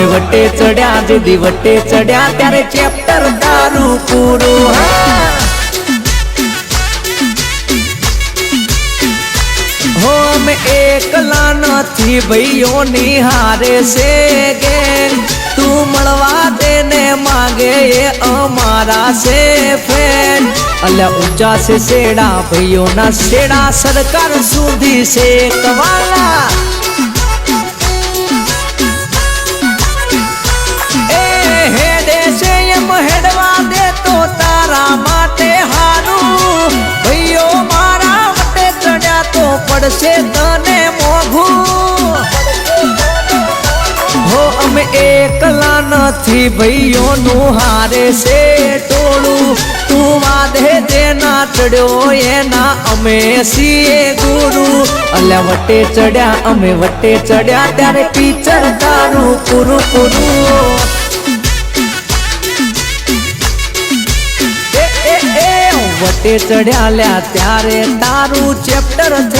અમે વટે ચડ્યા દીદી વટે ચડ્યા ત્યારે ચેપ્ટર તારું પૂરું હો અમે એકલા નથી ભાઈઓ નિહારે છે ગેંગ તું મળવા દેને માગે એ અમારા છે ફ્રેન્ડ અલ્યા ઊંચા છે શેડા ભાઈઓના શેડા સરકાર સુધી છે કવાલા એ હેડે છે એમ હેડવા દે તો તારા માટે હારું ભાઈઓ મારા વટે ચડ્યા તો પડશે તને મોઘું હો અમે એકલા નથી ભાઈઓનું હારે છે ટોળું તું વાદે જેના ચડ્યો એના અમે છીએ ગુરુ અલ્યા વટે ચડ્યા અમે વટે ચડ્યા ત્યારે પિક્ચર તારું પૂરું પૂરું વટે ચડ્યા લ્યા ત્યારે તારું ચેપ્ટર